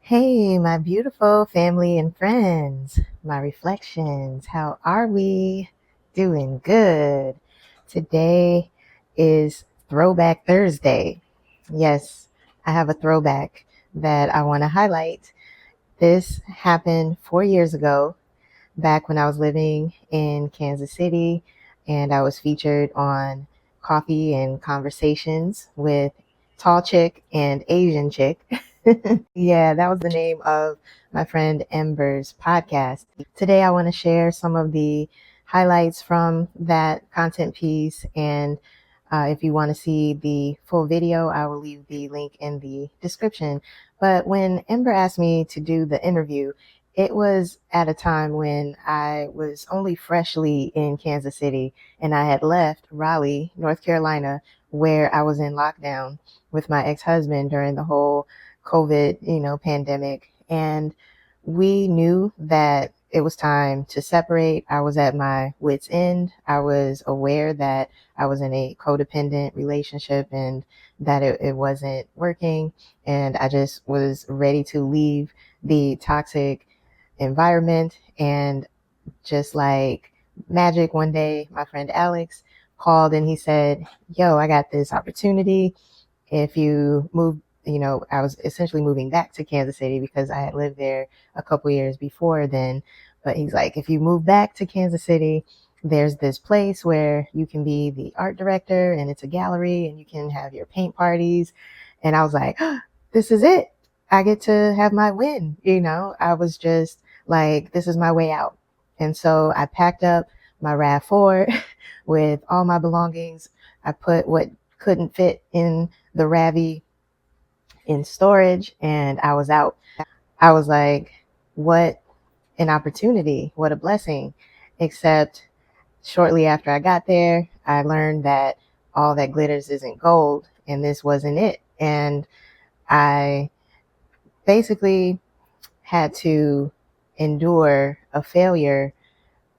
Hey, my beautiful family and friends, my reflections. How are we? Doing good. Today is Throwback Thursday. Yes, I have a throwback that I want to highlight. This happened 4 years ago, back when I was living in Kansas City, and I was featured on Coffee and Conversations with Tall Chick and Asian Chick. Yeah, that was the name of my friend Ember's podcast. Today, I want to share some of the highlights from that content piece. And if you want to see the full video, I will leave the link in the description. But when Ember asked me to do the interview, it was at a time when I was only freshly in Kansas City and I had left Raleigh, North Carolina, where I was in lockdown with my ex-husband during the whole COVID, pandemic. And we knew that it was time to separate. I was at my wit's end. I was aware that I was in a codependent relationship and that it wasn't working. And I just was ready to leave the toxic environment. And just like magic, one day, my friend Alex called and he said, "Yo, I got this opportunity. If you move," I was essentially moving back to Kansas City because I had lived there a couple years before then. But he's like, "If you move back to Kansas City, there's this place where you can be the art director and it's a gallery and you can have your paint parties." And I was like, "Oh, this is it. I get to have my win." I was just like, this is my way out. And so I packed up my RAV4 with all my belongings. I put what couldn't fit in the Ravi in storage and I was out. I was like, what an opportunity, what a blessing. Except shortly after I got there, I learned that all that glitters isn't gold and this wasn't it. And I basically had to endure a failure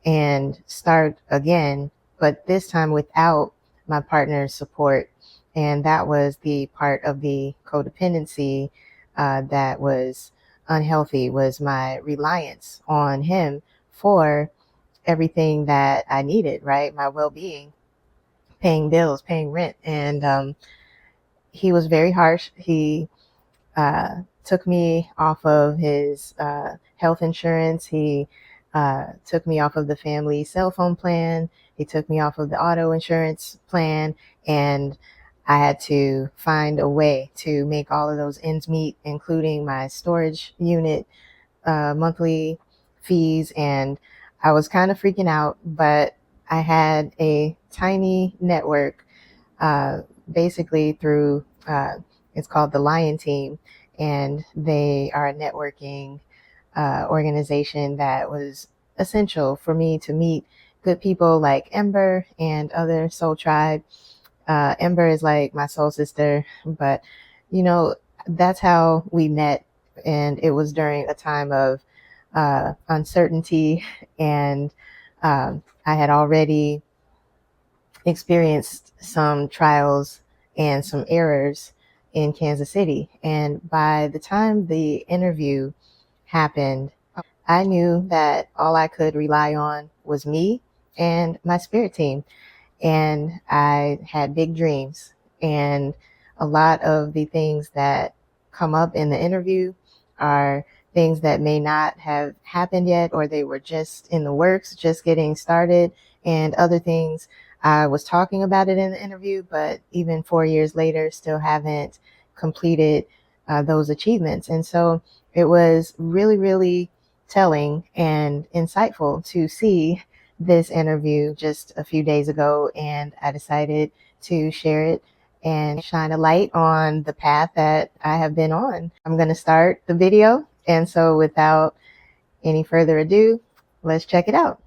and start again, but this time without my partner's support. And that was the part of the codependency that was unhealthy, was my reliance on him for everything that I needed, right? My well-being, paying bills, paying rent. And he was very harsh. He took me off of his health insurance. He took me off of the family cell phone plan. He took me off of the auto insurance plan. And I had to find a way to make all of those ends meet, including my storage unit monthly fees. And I was kind of freaking out, but I had a tiny network, basically through, it's called the Lion Team, and they are a networking organization that was essential for me to meet good people like Ember and other Soul Tribe. Ember is like my soul sister, but that's how we met. And it was during a time of uncertainty, and I had already experienced some trials and some errors in Kansas City. And by the time the interview happened, I knew that all I could rely on was me and my spirit team. And I had big dreams. And a lot of the things that come up in the interview are things that may not have happened yet, or they were just in the works, just getting started. And other things, I was talking about it in the interview, but even 4 years later, still haven't completed those achievements. And so it was really, really telling and insightful to see this interview just a few days ago, and I decided to share it and shine a light on the path that I have been on. I'm going to start the video, and so without any further ado, let's check it out.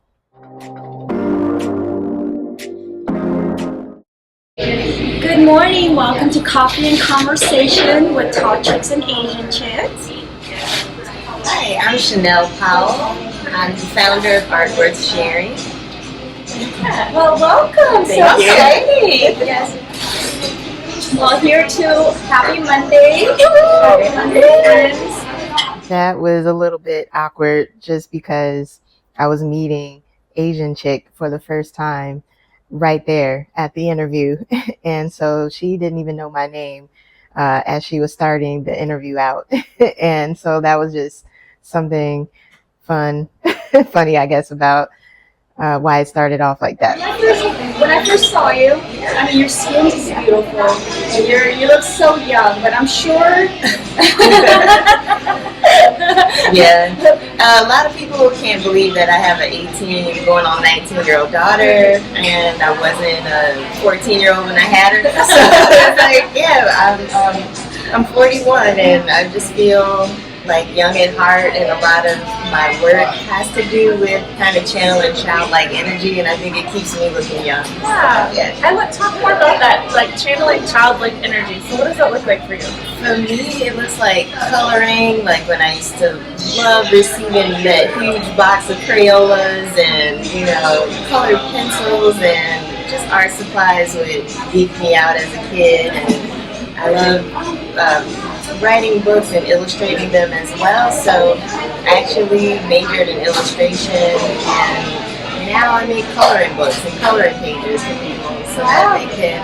Good morning, welcome to Coffee and Conversation with Tall Chicks and Asian Chicks. Hi, I'm Chanel Powell. I'm the founder of Art Worth Sharing. Yeah. Well, welcome. Thank so you. exciting. Yes. Well, here too. Happy Monday. Happy Monday, friends. That was a little bit awkward just because I was meeting Asian chick for the first time right there at the interview. And so she didn't even know my name as she was starting the interview out. And so that was just something fun, funny, I guess, about why it started off like that. When I first saw you, I mean, your skin is beautiful. You look so young, but I'm sure. Yeah. A lot of people can't believe that I have an 18 going on 19-year-old daughter, and I wasn't a 14-year-old when I had her. So it's like, yeah, I'm 41, and I just feel like young at heart, and a lot of my work has to do with kind of channeling childlike energy, and I think it keeps me looking young. Yeah. And talk more about that, like channeling childlike energy. So what does that look like for you? For me, it looks like coloring, like when I used to love receiving that huge box of Crayolas and, colored pencils, and just art supplies would geek me out as a kid. And I love writing books and illustrating them as well. So I actually majored in illustration, and now I make coloring books and coloring pages for people so that they can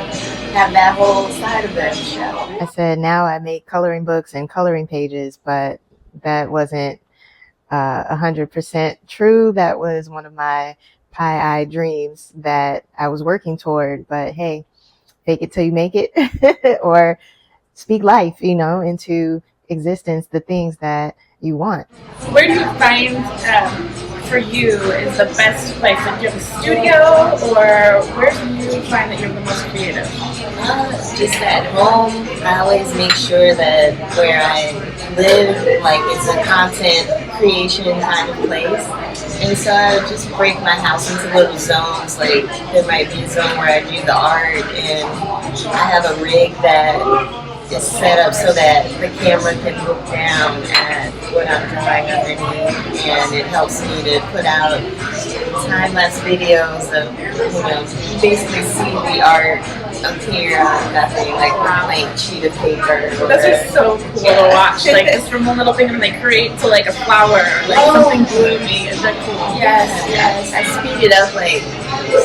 have that whole side of them show. I said, now I make coloring books and coloring pages, but that wasn't 100% true. That was one of my pie-eyed dreams that I was working toward. But hey, fake it till you make it, or speak life, into existence, the things that you want. Where do you find for you is the best place? Like, do you have a studio, or where do you find that you're the most creative? Just at home. I always make sure that where I live, like, it's a content creation kind of place. And so I would just break my house into little zones. Like, there might be a zone where I do the art, and I have a rig that is set up so that the camera can look down at what I'm drawing underneath, and it helps me to put out time-lapse videos of, you basically see the art appear out of nothing, like a blank sheet of paper. Those are so cool to watch. Like, just from one little thing and they create to like a flower, like something blooming. Is that cool? Yes. I speed it up like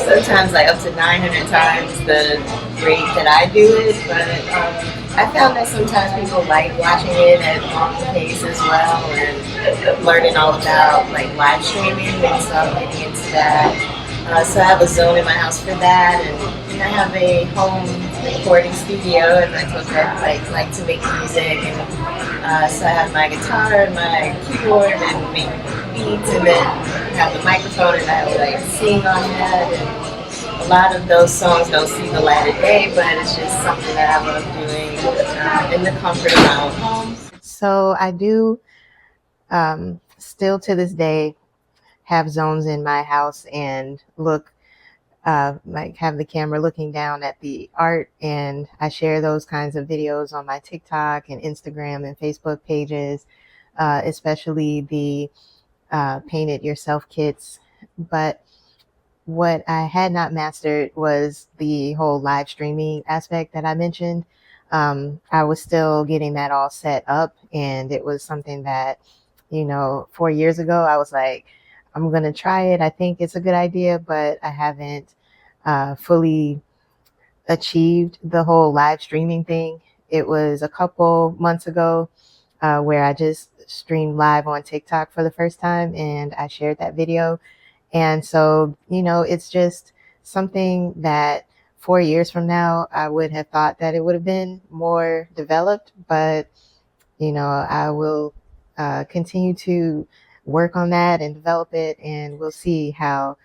sometimes like up to 900 times the rate that I do it, but I found that sometimes people like watching it at long pace as well, and learning all about like live streaming, and so I'm getting into that. So I have a zone in my house for that, and I have a home recording studio, and that's what I like to make music. And so I have my guitar and my keyboard and make beats, and then have the microphone, and I like sing on that. And a lot of those songs don't see the light of day, but it's just something that I love doing in the comfort of my own home. So I do still to this day have zones in my house and look like have the camera looking down at the art, and I share those kinds of videos on my TikTok and Instagram and Facebook pages, especially the paint it yourself kits. But what I had not mastered was the whole live streaming aspect that I mentioned. I was still getting that all set up, and it was something that, 4 years ago, I was like, I'm going to try it. I think it's a good idea, but I haven't fully achieved the whole live streaming thing. It was a couple months ago where I just streamed live on TikTok for the first time, and I shared that video. And so, it's just something that 4 years from now, I would have thought that it would have been more developed, but, I will continue to work on that and develop it, and we'll see how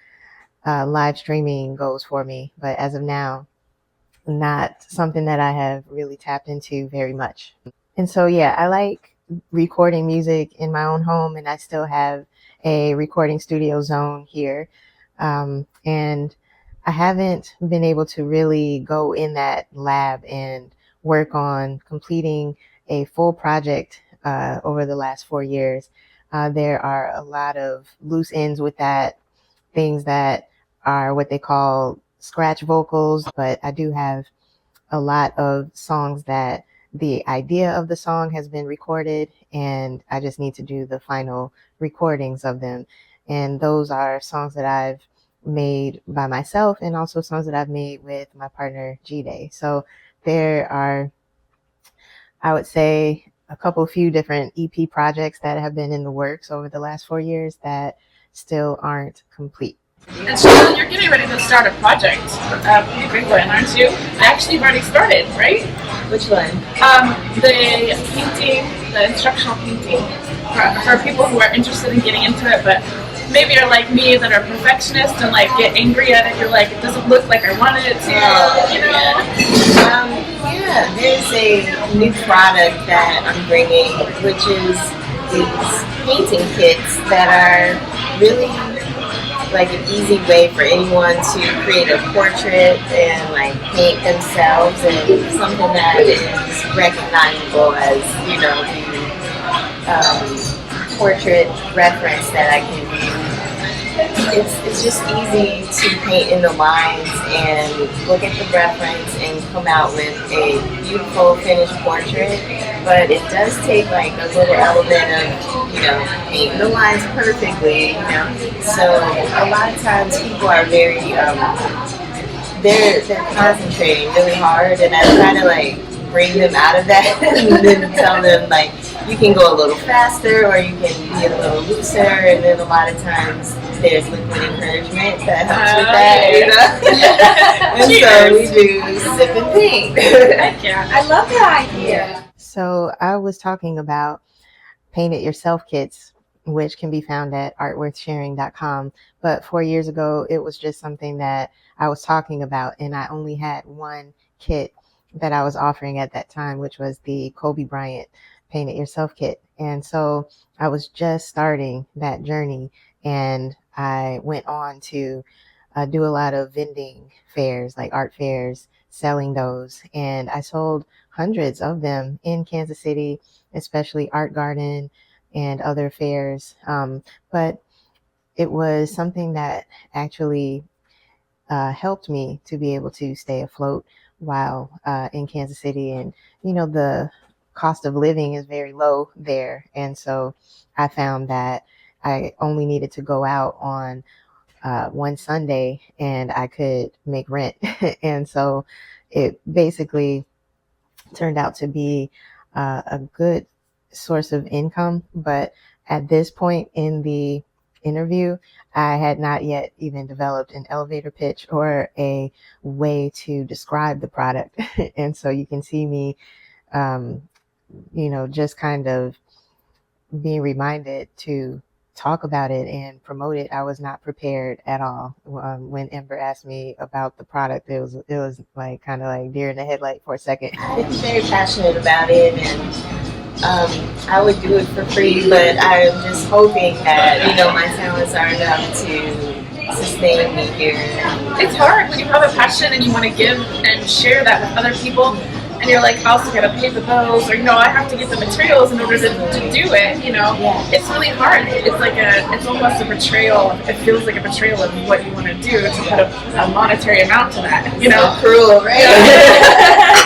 live streaming goes for me. But as of now, not something that I have really tapped into very much. And so, yeah, I like recording music in my own home, and I still have a recording studio zone here. And I haven't been able to really go in that lab and work on completing a full project over the last 4 years. There are a lot of loose ends with that, things that are what they call scratch vocals, but I do have a lot of songs that the idea of the song has been recorded, and I just need to do the final recordings of them. And those are songs that I've made by myself and also songs that I've made with my partner G-Day. So there are, I would say, few different EP projects that have been in the works over the last 4 years that still aren't complete. And so you're getting ready to start a project, pretty big one, aren't you? Actually, you've already started, right? Which one? The painting, the instructional painting, for people who are interested in getting into it, but maybe are like me that are perfectionists and like get angry at it. You're like, it doesn't look like I wanted it to, you know? Yeah, there's a new product that I'm bringing, which is these painting kits that are really like an easy way for anyone to create a portrait and like paint themselves, and something that is recognizable as, you know, the portrait reference that I can use. It's just easy to paint in the lines and look at the reference and come out with a beautiful finished portrait. But it does take like a little element of, you know, painting the lines perfectly, you know. So a lot of times people are very they're concentrating really hard, and I try to like bring them out of that and then tell them like, you can go a little faster or you can be a little looser, and then a lot of times there's liquid encouragement that helps with that, you know. And so we do sip and paint. Yeah, I love that idea. So I was talking about Paint It Yourself kits, which can be found at artworthsharing.com. But 4 years ago, it was just something that I was talking about, and I only had one kit that I was offering at that time, which was the Kobe Bryant Paint It Yourself kit. And so I was just starting that journey, and I went on to do a lot of vending fairs, like art fairs, selling those. And I sold hundreds of them in Kansas City, especially Art Garden and other fairs. But it was something that actually helped me to be able to stay afloat while in Kansas City. And, you know, the cost of living is very low there. And so I found that I only needed to go out on one Sunday and I could make rent. And so it basically turned out to be a good source of income. But at this point in the interview, I had not yet even developed an elevator pitch or a way to describe the product. And so you can see me, you know, just kind of being reminded to talk about it and promote it. I was not prepared at all. When Ember asked me about the product, it was like kind of like deer in the headlight for a second. I'm very passionate about it, and I would do it for free, but I'm just hoping that, you know, my talents are enough to sustain me here. It's hard when you have a passion and you want to give and share that with other people, and you're like, I also gotta pay the bills, or, you know, I have to get the materials in order to do it, you know. It's really hard. It's like it's almost a betrayal. It feels like a betrayal of what you want to do to put a monetary amount to that, you know. So cruel, right?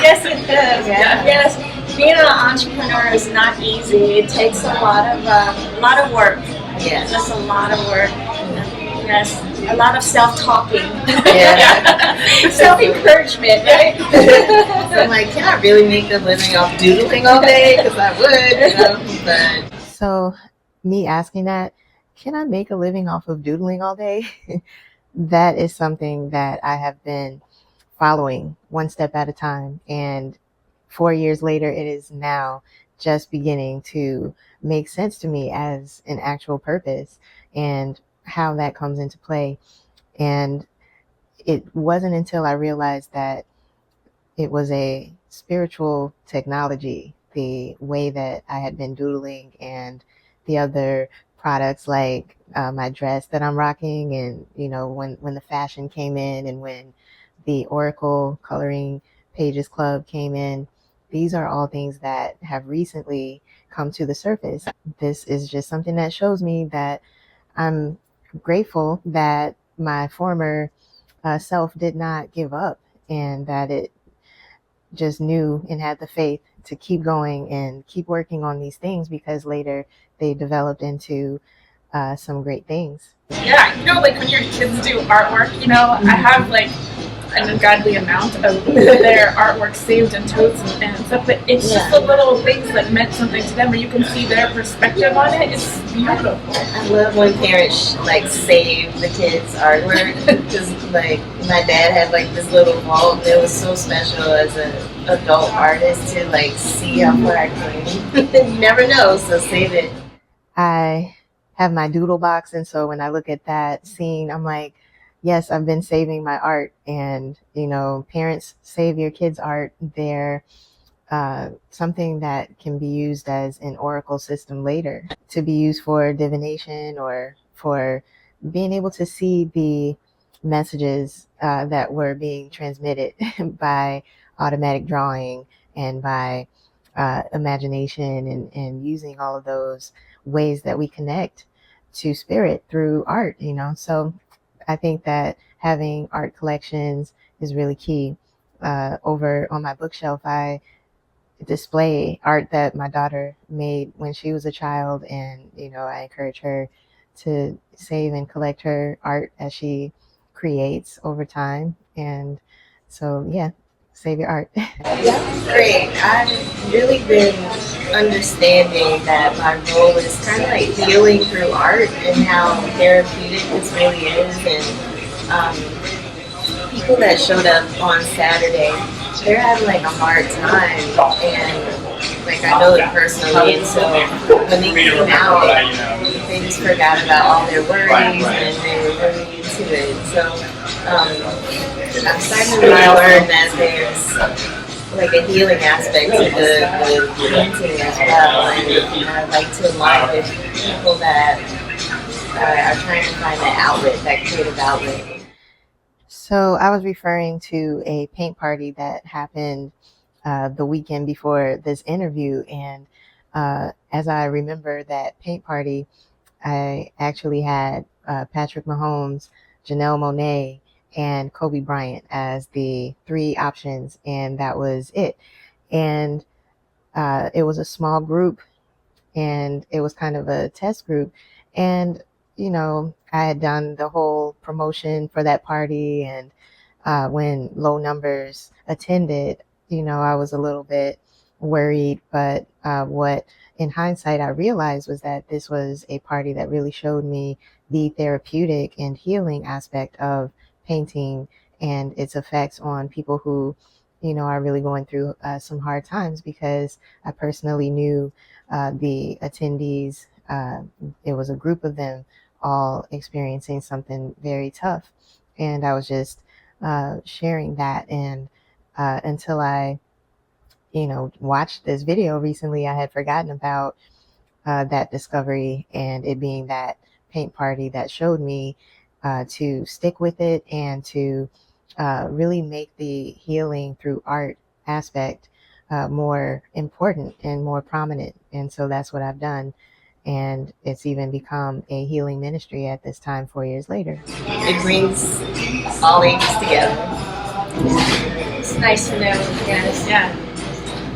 Yes, it does. Yeah. Yes, being an entrepreneur is not easy. It takes a lot of work. Yes. Just a lot of work. Yes, a lot of self-talking. Yeah. Self-encouragement, right? So I'm like, can I really make a living off doodling all day? Because I would, you know. But So me asking that, can I make a living off of doodling all day? That is something that I have been following one step at a time. And 4 years later, it is now just beginning to make sense to me as an actual purpose and how that comes into play. And it wasn't until I realized that it was a spiritual technology, the way that I had been doodling and the other products like my dress that I'm rocking, and, you know, when the fashion came in and when the Oracle Coloring Pages Club came in, these are all things that have recently come to the surface. This is just something that shows me that I'm grateful that my former self did not give up, and that it just knew and had the faith to keep going and keep working on these things, because later they developed into some great things. Yeah, like when your kids do artwork, I have like an ungodly amount of their artwork saved in totes and stuff, but it's just the little things that meant something to them, where you can see their perspective on it. It's beautiful. I love when parents like save the kids' artwork, because like my dad had like this little vault, and it was so special as an adult artist to like see how far I came. You never know, so save it. I have my doodle box, and so when I look at that scene, I'm like, yes, I've been saving my art. And parents, save your kids' art. They're something that can be used as an oracle system later, to be used for divination or for being able to see the messages that were being transmitted by automatic drawing and by imagination, and using all of those ways that we connect to spirit through art. So I think that having art collections is really key. Over on my bookshelf, I display art that my daughter made when she was a child, and I encourage her to save and collect her art as she creates over time. And so, yeah, save your art. That's great. I've really been understanding that my role is kind of like healing through art, and how therapeutic this really is. And people that showed up on Saturday, they're having like a hard time, and like I know it personally, and so when they came out, they just forgot about all their worries, and they were really into it. So I'm starting to really learn that there's like a healing aspect to the painting as well, and I like to align with people that are trying to find that outlet, that creative outlet. So I was referring to a paint party that happened the weekend before this interview, and as I remember that paint party, I actually had Patrick Mahomes, Janelle Monáe, and Kobe Bryant as the three options, and that was it. And it was a small group, and it was kind of a test group. And I had done the whole promotion for that party, and when low numbers attended, I was a little bit worried. But what in hindsight I realized was that this was a party that really showed me the therapeutic and healing aspect of painting and its effects on people who are really going through some hard times, because I personally knew the attendees. It was a group of them all experiencing something very tough, and I was just sharing that. And until I watched this video recently, I had forgotten about that discovery, and it being that paint party that showed me to stick with it, and to really make the healing through art aspect more important and more prominent. And so that's what I've done. And it's even become a healing ministry at this time, 4 years later. It brings all ages together. It's nice to know. Yes. Yeah.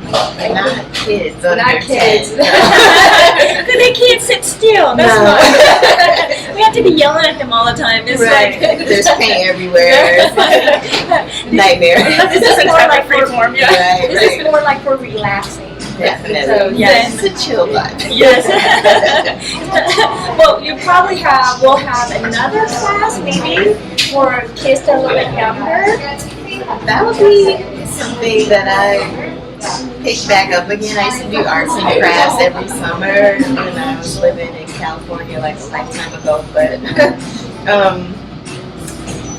Not kids. Not kids. Because they can't sit still. That's why. We have to be yelling at them all the time. It's right. Like there's paint everywhere. Nightmare. This is more like for form. Yeah. Right, This is more like for relaxing. Definitely. So, yes, it's a chill vibe. Yes. Well, you probably will have another class maybe for kids that are a little bit younger. That would be something that I pick back up again. I used to do arts and crafts every summer when I was living in California like a lifetime ago, but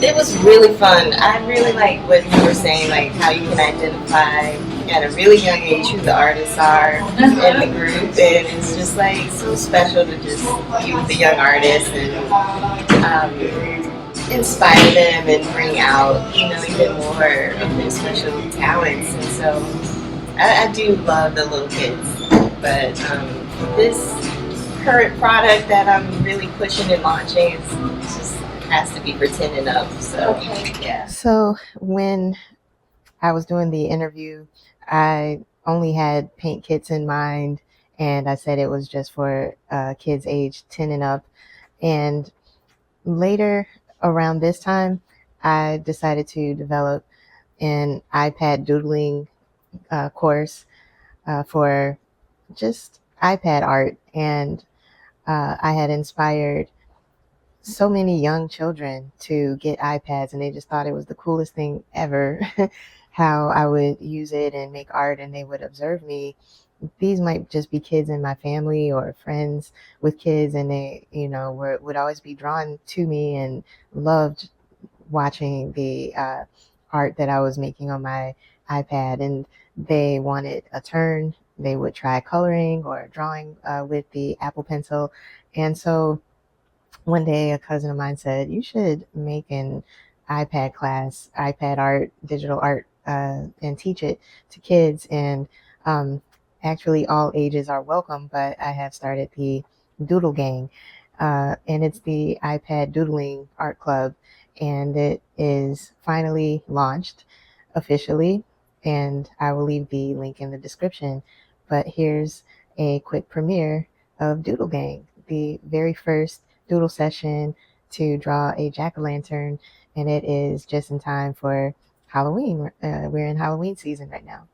it was really fun. I really like what you were saying, like how you can identify at a really young age who the artists are in the group, and it's just like so special to just be with the young artists and inspire them and bring out even more of their special talents. And so I do love the little kids, but this current product that I'm really pushing and launching just has to be for 10 and up. So Okay. yeah. So when I was doing the interview, I only had paint kits in mind, and I said it was just for kids aged 10 and up. And later, around this time, I decided to develop an iPad doodling course for just iPad art. And I had inspired so many young children to get iPads, and they just thought it was the coolest thing ever. How I would use it and make art, and they would observe me. These might just be kids in my family or friends with kids, and they, would always be drawn to me and loved watching the art that I was making on my iPad. And they wanted a turn. They would try coloring or drawing with the Apple Pencil. And so one day a cousin of mine said, you should make an iPad class, iPad art, digital art, and teach it to kids. And actually all ages are welcome, but I have started the Doodle Gang, and it's the iPad doodling art club, and it is finally launched officially, and I will leave the link in the description. But here's a quick premiere of Doodle Gang, the very first doodle session to draw a jack-o'-lantern, and it is just in time for Halloween. We're in Halloween season right now.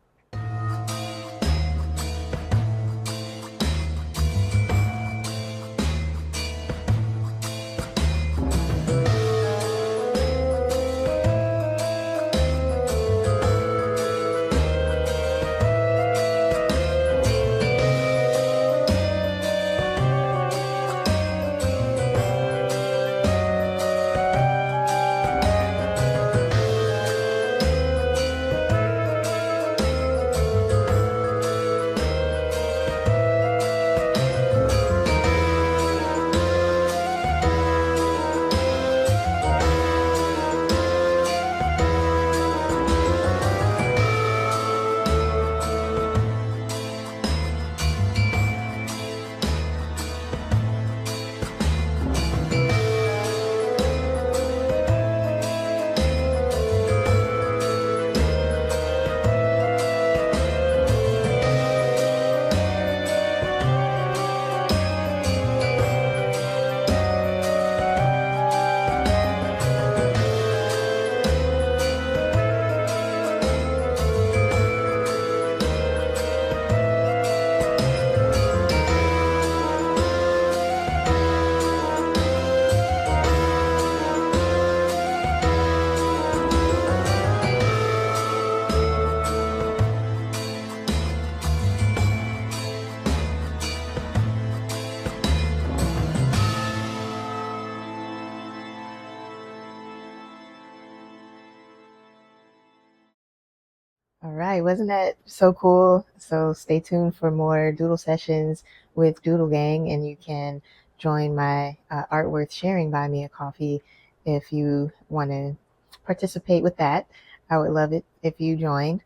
All right, wasn't that so cool? So stay tuned for more doodle sessions with Doodle Gang, and you can join my Art Worth Sharing Buy Me a Coffee if you want to participate with that. I would love it if you joined.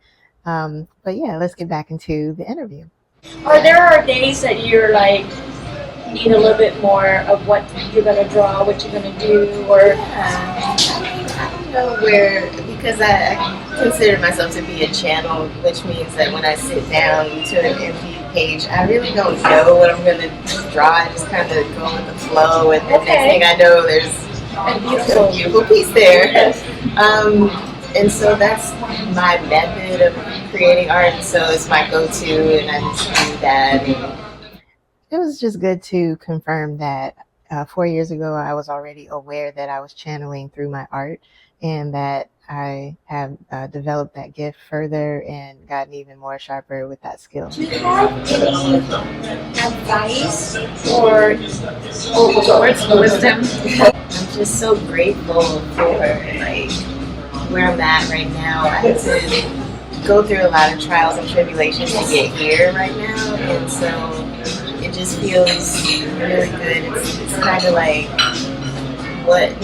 But yeah, let's get back into the interview. Or there are days that you're like need a little bit more of what you're gonna draw, what you're gonna do, or I don't know where, because I consider myself to be a channel, which means that when I sit down to an empty page, I really don't know what I'm going to draw. I just kind of go with the flow, and the next thing I know, there's a beautiful piece there. And so that's my method of creating art. So it's my go-to, and I just do that. It was just good to confirm that 4 years ago, I was already aware that I was channeling through my art, and that I have developed that gift further and gotten even more sharper with that skill. do you have any advice or words of wisdom? I'm just so grateful for like where I'm at right now. I had to go through a lot of trials and tribulations to get here right now, and so it just feels really good. It's kind of like,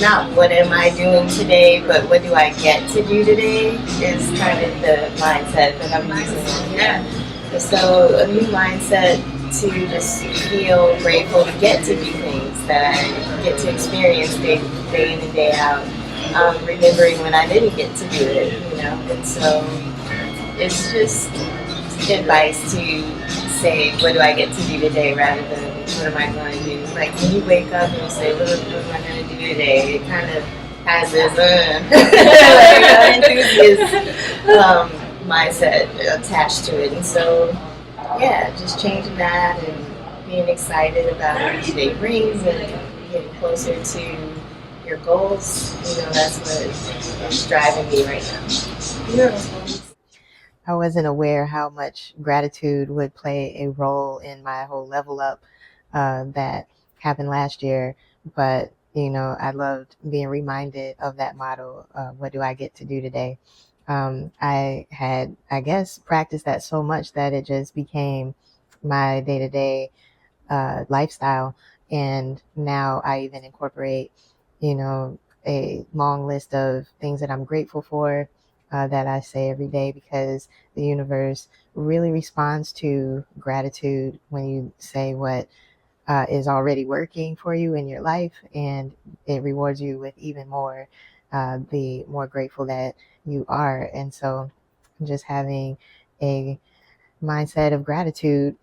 not what am I doing today, but what do I get to do today is kind of the mindset that I'm using. Yeah. So a new mindset to just feel grateful to get to do things that I get to experience day in and day out. Remembering when I didn't get to do it, and so it's just advice to say, what do I get to do today rather than what am I going to do? Like when you wake up and you say, what am I going to do today? It kind of has this enthusiast mindset attached to it. And so, yeah, just changing that and being excited about what each day brings and getting closer to your goals, that's what is driving me right now. I wasn't aware how much gratitude would play a role in my whole level up that happened last year. But, I loved being reminded of that motto, what do I get to do today? I had, I guess, practiced that so much that it just became my day-to-day lifestyle. And now I even incorporate, a long list of things that I'm grateful for that I say every day, because the universe really responds to gratitude when you say what is already working for you in your life, and it rewards you with even more the more grateful that you are. And so just having a mindset of gratitude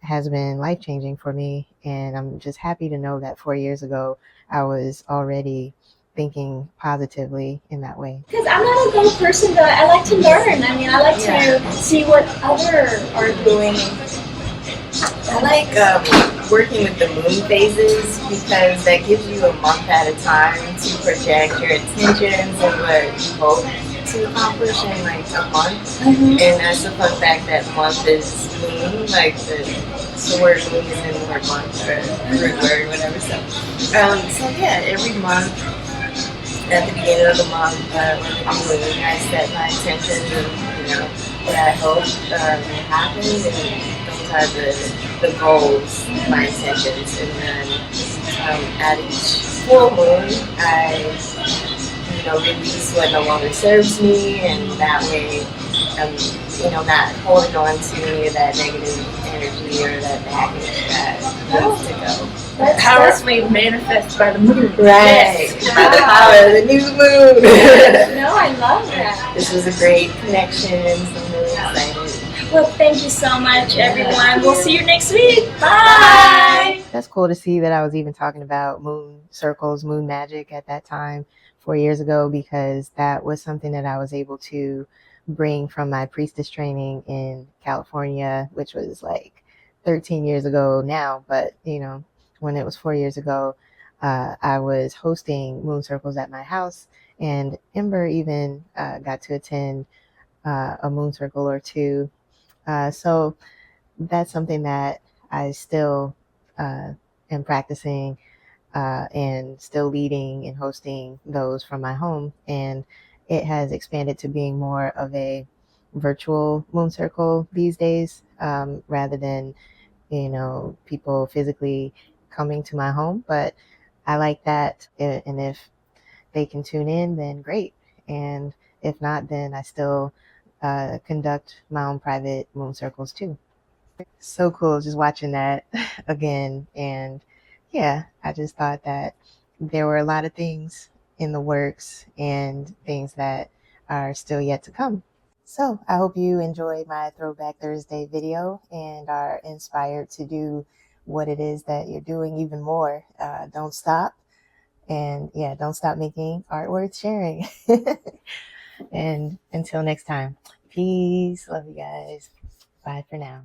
has been life changing for me. And I'm just happy to know that 4 years ago, I was already thinking positively in that way. Because I'm not a goal person, though. I like to learn. I mean, I like to see what others are doing. I like working with the moon phases because that gives you a month at a time to project your intentions and what you hope to accomplish in like a month. And that's a fun fact, that month is moon, like the word moon is in the word month or root word, whatever. So yeah, every month at the beginning of the month, when I set my intentions and what I hope will happen, and those are the goals, my intentions. And then at each full moon, I release what no longer serves me, and that way I'm not holding on to any of that negative energy or that baggage that needs to go. That's powerfully manifest by the moon. Right. Yes. By the power of the new moon. No, I love that. This was a great connection, so I'm really excited. Well, thank you so much, everyone. We'll see you next week. Bye. That's cool to see that I was even talking about moon circles, moon magic at that time 4 years ago, because that was something that I was able to bring from my priestess training in California, which was like 13 years ago now. But, when it was 4 years ago, I was hosting moon circles at my house, and Ember even got to attend a moon circle or two. So that's something that I still am practicing and still leading and hosting those from my home. And it has expanded to being more of a virtual moon circle these days, rather than, people physically coming to my home. But I like that. And if they can tune in, then great. And if not, then I still conduct my own private moon circles too. So cool just watching that again. And yeah, I just thought that there were a lot of things in the works and things that are still yet to come. So I hope you enjoyed my Throwback Thursday video and are inspired to do what it is that you're doing even more. Don't stop. And yeah, don't stop making art worth sharing. And until next time, peace. Love you guys. Bye for now.